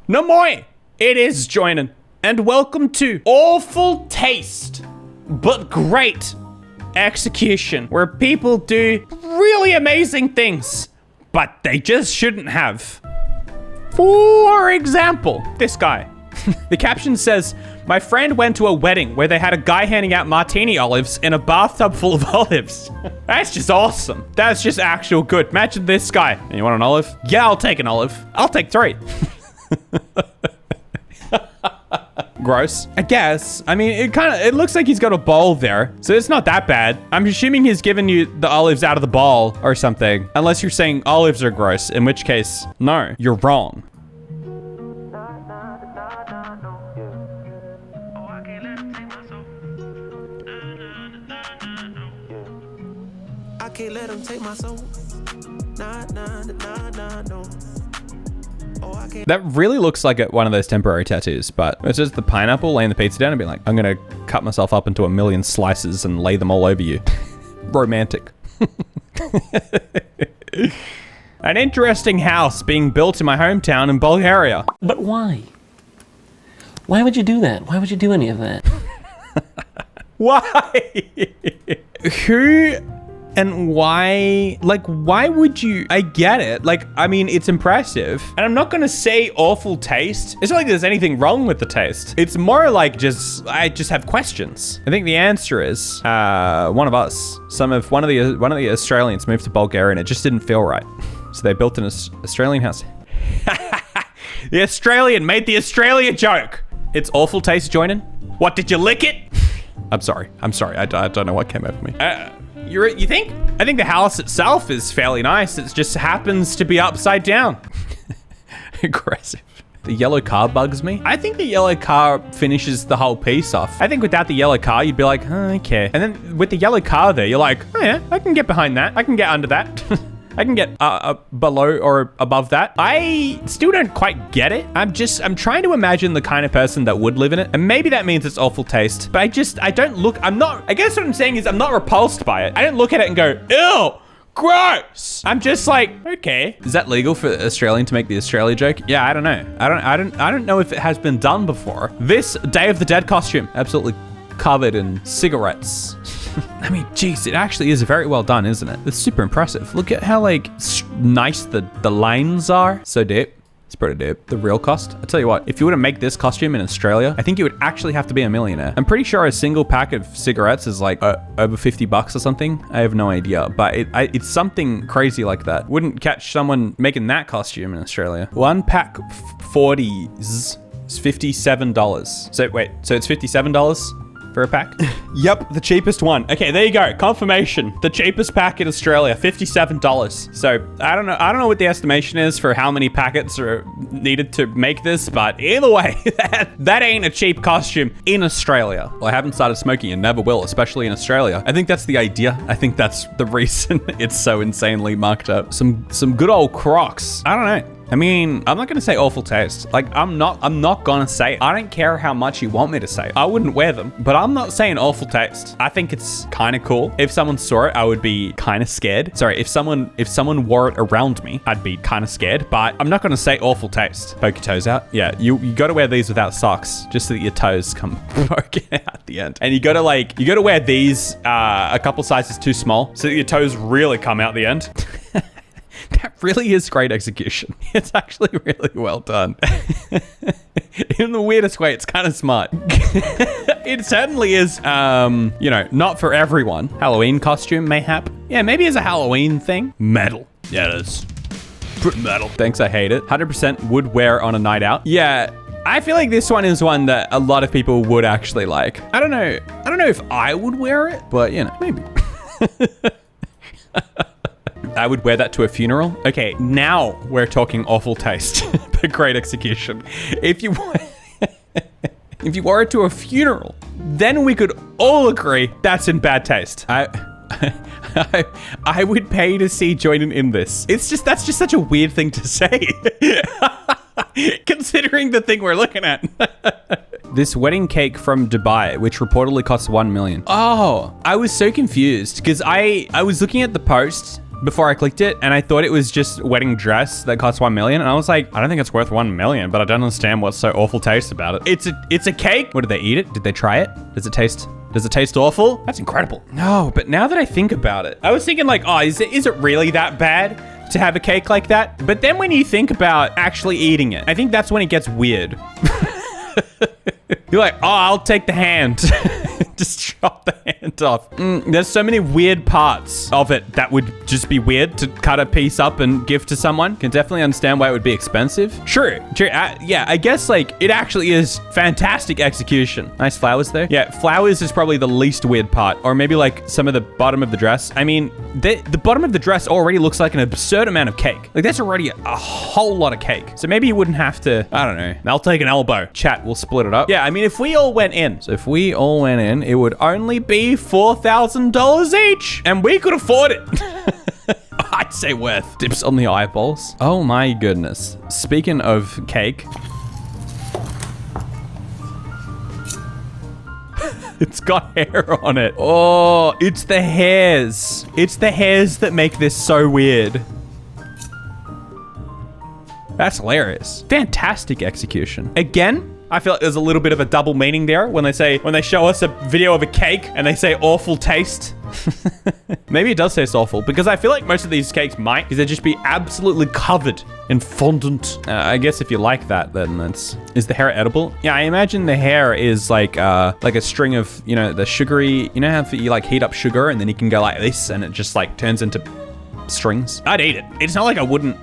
No moi! It is Joinen, and welcome to Awful Taste, but Great Execution, where people do really amazing things, but they just shouldn't have. For example, this guy. The caption says, my friend went to a wedding where they had a guy handing out Martini Olives in a bathtub full of olives. That's just awesome. That's just actual good. Imagine this guy. And you want an olive? Yeah, I'll take an olive. I'll take 3. Gross, I guess. I mean, it looks like he's got a bowl there, so it's not that bad. I'm assuming he's giving you the olives out of the bowl or something, unless you're saying olives are gross, in which case, no, you're wrong. I can't let him take my soul. Nah, no. That really looks like one of those temporary tattoos, but it's just the pineapple laying the pizza down and being like, I'm gonna cut myself up into a million slices and lay them all over you. Romantic. An interesting house being built in my hometown in Bulgaria. But why? Why would you do that? Why would you do any of that? Why? Who and why? Like, why would you? I get it. Like, I mean, it's impressive. And I'm not gonna say awful taste. It's not like there's anything wrong with the taste. It's more like I just have questions. I think the answer is one of us. One of the Australians moved to Bulgaria and it just didn't feel right. So they built an Australian house. The Australian made the Australia joke. It's awful taste, Joinen. What, did you lick it? I'm sorry. I don't know what came over me. You think? I think the house itself is fairly nice. It just happens to be upside down. Aggressive. The yellow car bugs me. I think the yellow car finishes the whole piece off. I think without the yellow car, you'd be like, oh, okay. And then with the yellow car there, you're like, oh yeah, I can get behind that. I can get under that. I can get below or above that. I still don't quite get it. I'm trying to imagine the kind of person that would live in it. And maybe that means it's awful taste, but I guess what I'm saying is I'm not repulsed by it. I don't look at it and go, ew, gross. I'm just like, okay. Is that legal for Australian to make the Australia joke? Yeah, I don't know. I don't know if it has been done before. This Day of the Dead costume, absolutely covered in cigarettes. I mean, geez, it actually is very well done, isn't it? It's super impressive. Look at how nice the lines are. So deep. It's pretty deep. The real cost. I tell you what, if you were to make this costume in Australia, I think you would actually have to be a millionaire. I'm pretty sure a single pack of cigarettes is like over $50 or something. I have no idea, but it's something crazy like that. Wouldn't catch someone making that costume in Australia. One pack 40s is $57. So it's $57? For a pack? Yep, the cheapest one. Okay, there you go. Confirmation. The cheapest pack in Australia, $57. So I don't know what the estimation is for how many packets are needed to make this, but either way, that ain't a cheap costume in Australia. Well, I haven't started smoking and never will, especially in Australia. I think that's the idea. I think that's the reason it's so insanely marked up. Some good old Crocs. I don't know. I mean, I'm not gonna say awful taste. Like, I'm not gonna say it. I don't care how much you want me to say it. I wouldn't wear them, but I'm not saying awful taste. I think it's kind of cool. If someone saw it, I would be kind of scared. Sorry, if someone wore it around me, I'd be kind of scared, but I'm not gonna say awful taste. Poke your toes out. Yeah, you gotta wear these without socks, just so that your toes come poking out at the end. And you gotta wear these a couple sizes too small, so that your toes really come out the end. That really is great execution. It's actually really well done. In the weirdest way, it's kind of smart. It certainly is, not for everyone. Halloween costume, mayhap. Yeah, maybe it's a Halloween thing. Metal. Yeah, it is. Pretty metal. Thanks, I hate it. 100% would wear on a night out. Yeah, I feel like this one is one that a lot of people would actually like. I don't know if I would wear it, but, maybe. I would wear that to a funeral. Okay, now we're talking awful taste, but great execution. If you wore it to a funeral, then we could all agree that's in bad taste. I would pay to see Joinen in this. That's just such a weird thing to say. Considering the thing we're looking at. This wedding cake from Dubai, which reportedly costs $1 million. Oh, I was so confused because I was looking at the post before I clicked it, and I thought it was just a wedding dress that cost 1 million. And I was like, I don't think it's worth 1 million, but I don't understand what's so awful taste about it. It's a cake. What, did they eat it? Did they try it? Does it taste awful? That's incredible. No, but now that I think about it, I was thinking like, oh, is it really that bad to have a cake like that? But then when you think about actually eating it, I think that's when it gets weird. You're like, oh, I'll take the hand. Just chop the hand off. There's so many weird parts of it that would just be weird to cut a piece up and give to someone. Can definitely understand why it would be expensive. True. Yeah, I guess like it actually is fantastic execution. Nice flowers there. Yeah, flowers is probably the least weird part. Or maybe like some of the bottom of the dress. I mean, the bottom of the dress already looks like an absurd amount of cake. Like that's already a whole lot of cake. So maybe you wouldn't have to, I don't know. I'll take an elbow. Chat, we'll split it up. Yeah, I mean, if we all went in, it would only be $4,000 each, and we could afford it. I'd say worth. Dips on the eyeballs. Oh my goodness. Speaking of cake. It's got hair on it. Oh, it's the hairs. It's the hairs that make this so weird. That's hilarious. Fantastic execution. Again, I feel like there's a little bit of a double meaning there when they show us a video of a cake and they say awful taste. Maybe it does taste awful because I feel like most of these cakes might, because they'd just be absolutely covered in fondant. I guess if you like that, then is the hair edible? Yeah, I imagine the hair is like a string of, the sugary, how you like heat up sugar and then you can go like this and it just like turns into strings. I'd eat it. It's not like I wouldn't,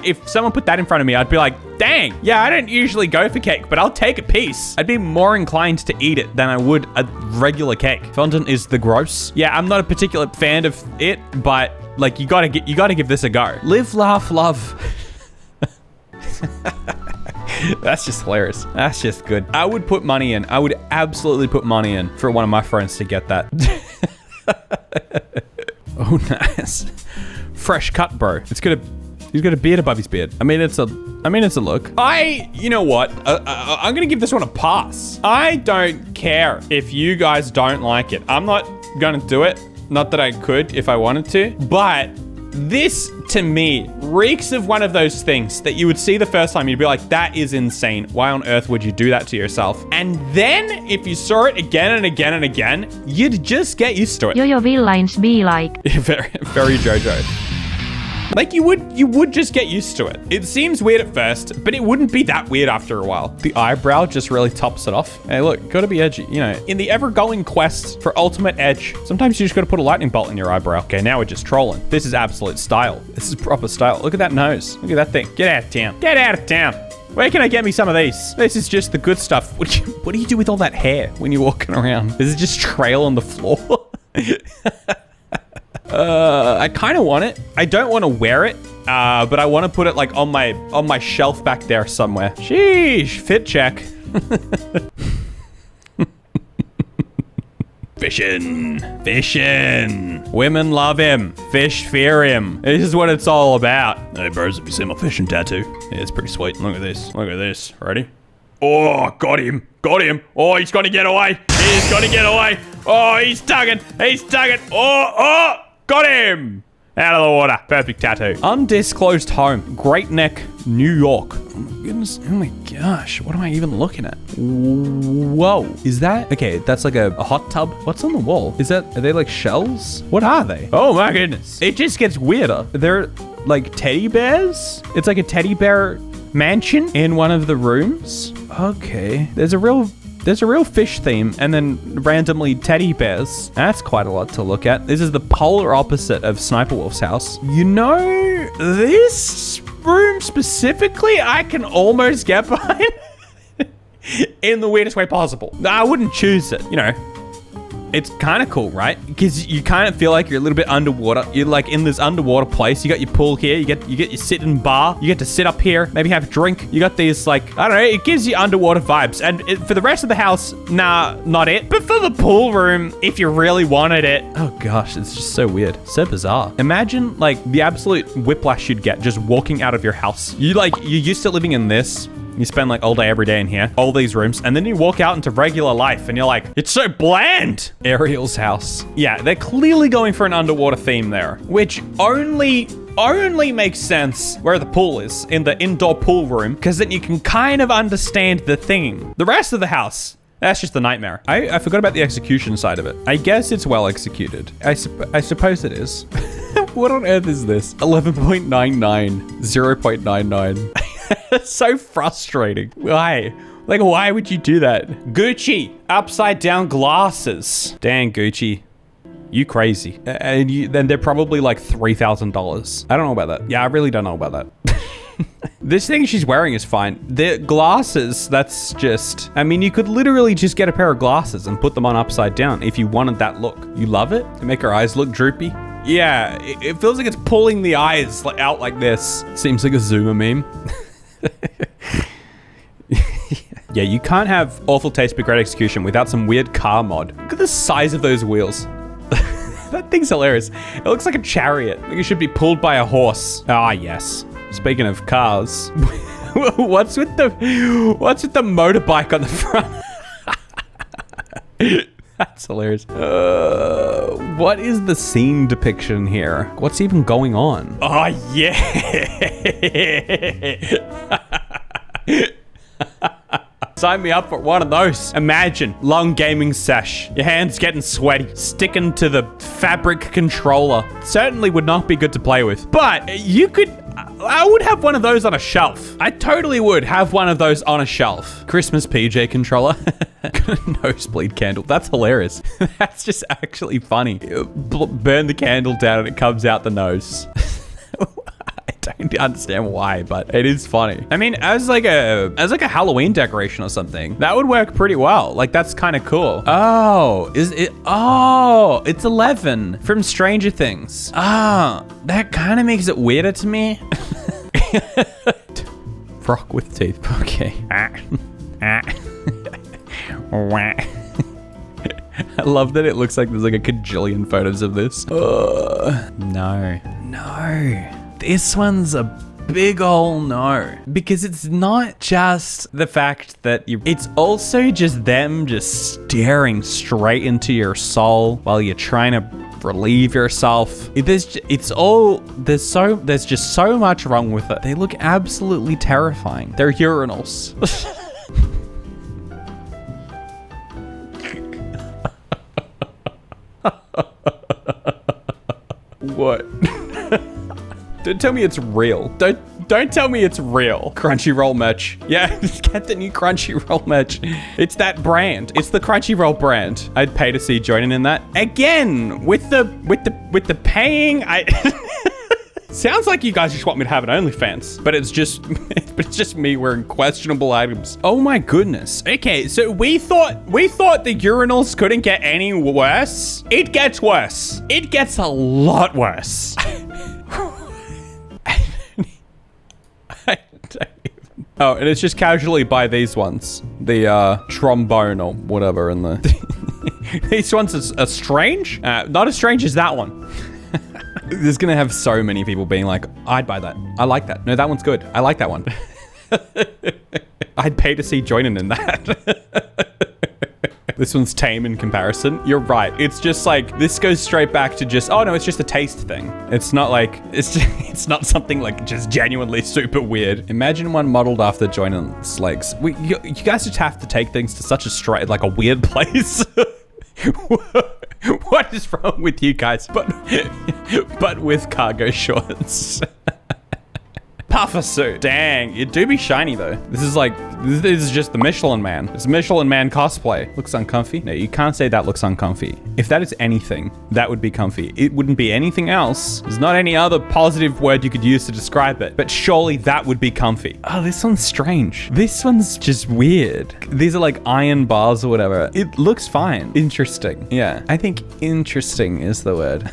if someone put that in front of me, I'd be like, dang, yeah, I don't usually go for cake, but I'll take a piece. I'd be more inclined to eat it than I would a regular cake. Fondant is the gross. Yeah, I'm not a particular fan of it, but like you gotta give this a go. Live, laugh, love. That's just hilarious. That's just good. I would put money in. I would absolutely put money in for one of my friends to get that. Oh, nice. Fresh cut, bro. He's got a beard above his beard. I mean, it's a look. You know what? I'm gonna give this one a pass. I don't care if you guys don't like it. I'm not gonna do it. Not that I could if I wanted to, but this to me reeks of one of those things that you would see the first time. You'd be like, that is insane. Why on earth would you do that to yourself? And then if you saw it again and again and again, you'd just get used to it. Your villains be like. Very, very JoJo. Like you would just get used to it. It seems weird at first, but it wouldn't be that weird after a while. The eyebrow just really tops it off. Hey, look, gotta be edgy. In the ever-going quest for ultimate edge, sometimes you just gotta put a lightning bolt in your eyebrow. Okay, now we're just trolling. This is absolute style. This is proper style. Look at that nose. Look at that thing. Get out of town. Get out of town. Where can I get me some of these? This is just the good stuff. What do you do with all that hair when you're walking around? Does it just trail on the floor? I kind of want it. I don't want to wear it, but I want to put it like on my shelf back there somewhere. Sheesh, fit check. Fishing. Women love him. Fish fear him. This is what it's all about. Hey bros, have you seen my fishing tattoo? Yeah, it's pretty sweet. Look at this. Ready? Oh, got him. Oh, he's gonna get away. Oh, he's tugging. Oh. Got him! Out of the water. Perfect tattoo. Undisclosed home. Great Neck, New York. Oh my goodness. Oh my gosh. What am I even looking at? Whoa. Is that? Okay, that's like a hot tub. What's on the wall? Are they like shells? What are they? Oh my goodness. It just gets weirder. They're like teddy bears? It's like a teddy bear mansion in one of the rooms. Okay. There's a real fish theme and then randomly teddy bears. That's quite a lot to look at. This is the polar opposite of Sniper Wolf's house. This room specifically, I can almost get behind in the weirdest way possible. I wouldn't choose it, It's kind of cool, right? Because you kind of feel like you're a little bit underwater. You're like in this underwater place. You got your pool here. You get your sitting bar. You get to sit up here, maybe have a drink. You got these I don't know. It gives you underwater vibes. And for the rest of the house, nah, not it. But for the pool room, if you really wanted it, oh gosh, it's just so weird, so bizarre. Imagine the absolute whiplash you'd get just walking out of your house. You're used to living in this. You spend like all day, every day in here, all these rooms, and then you walk out into regular life and you're like, it's so bland. Ariel's house. Yeah, they're clearly going for an underwater theme there, which only makes sense where the pool is, in the indoor pool room, because then you can kind of understand the theme. The rest of the house, that's just the nightmare. I forgot about the execution side of it. I guess it's well executed. I suppose it is. What on earth is this? 11.99, 0.99. That's so frustrating. Why? Like, why would you do that? Gucci, upside down glasses. Dang, Gucci. You crazy. And then they're probably like $3,000. I don't know about that. Yeah, I really don't know about that. This thing she's wearing is fine. The glasses, that's just... I mean, you could literally just get a pair of glasses and put them on upside down if you wanted that look. You love it? To make her eyes look droopy? Yeah, it feels like it's pulling the eyes out like this. Seems like a Zoomer meme. Yeah, you can't have awful taste but great execution without some weird car mod. Look at the size of those wheels. That thing's hilarious. It looks like a chariot. Like it should be pulled by a horse. Ah, yes. Speaking of cars, what's with the motorbike on the front? That's hilarious. What is the scene depiction here? What's even going on? Oh, yeah. Sign me up for one of those. Imagine, long gaming sesh. Your hands getting sweaty, sticking to the fabric controller. Certainly would not be good to play with. But you could... I would have one of those on a shelf. I totally would have one of those on a shelf. Christmas PJ controller. Nosebleed candle. That's hilarious. That's just actually funny. Burn the candle down and it comes out the nose. I don't understand why, but it is funny. I mean, as like a Halloween decoration or something, that would work pretty well. Like, that's kind of cool. Oh, is it? Oh, it's 11 from Stranger Things. Ah, that kind of makes it weirder to me. Frog with teeth. Okay. I love that it looks like there's like a cajillion photos of this. No. This one's a big ol' no. Because it's not just the fact that it's also just them just staring straight into your soul while you're trying to relieve yourself. There's just so much wrong with it. They look absolutely terrifying. They're urinals. What? Don't tell me it's real. Don't tell me it's real. Crunchyroll merch. Yeah, get the new Crunchyroll merch. It's that brand. It's the Crunchyroll brand. I'd pay to see Joinen in that. Again, with the paying, sounds like you guys just want me to have an OnlyFans, but it's just me wearing questionable items. Oh my goodness. Okay, so we thought the urinals couldn't get any worse. It gets worse. It gets a lot worse. Oh, and it's just casually by these ones. The trombone or whatever in the... These ones are strange. Not as strange as that one. There's gonna have so many people being like, I'd buy that. I like that. No, that one's good. I like that one. I'd pay to see Joinen in that. This one's tame in comparison. You're right. It's just like, this goes straight back to just, oh no, it's just a taste thing. It's not like, it's not something like just genuinely super weird. Imagine one modeled after Joinen's legs. You guys just have to take things to such a like a weird place. What is wrong with you guys? But with cargo shorts. Puffer suit. Dang, it do be shiny though. This is just the Michelin Man. It's Michelin Man cosplay. Looks uncomfy. No, you can't say that looks uncomfy. If that is anything, that would be comfy. It wouldn't be anything else. There's not any other positive word you could use to describe it, but surely that would be comfy. Oh, this one's strange. This one's just weird. These are like iron bars or whatever. It looks fine. Interesting. Yeah, I think interesting is the word.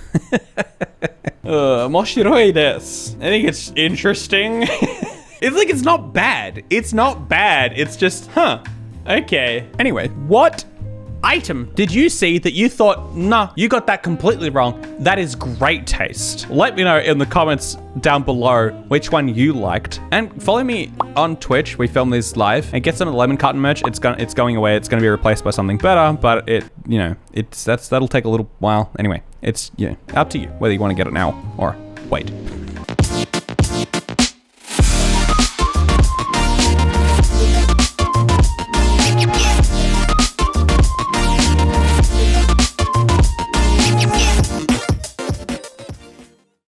Moshiroi desu. I think it's interesting. It's like, it's not bad. It's not bad. It's just, huh. Okay. Anyway, what item did you see that you thought, nah, you got that completely wrong? That is great taste. Let me know in the comments down below which one you liked. And follow me on Twitch. We film these live. And get some of the lemon carton merch. It's going away. It's going to be replaced by something better, but that'll take a little while. Anyway, it's up to you whether you want to get it now or wait.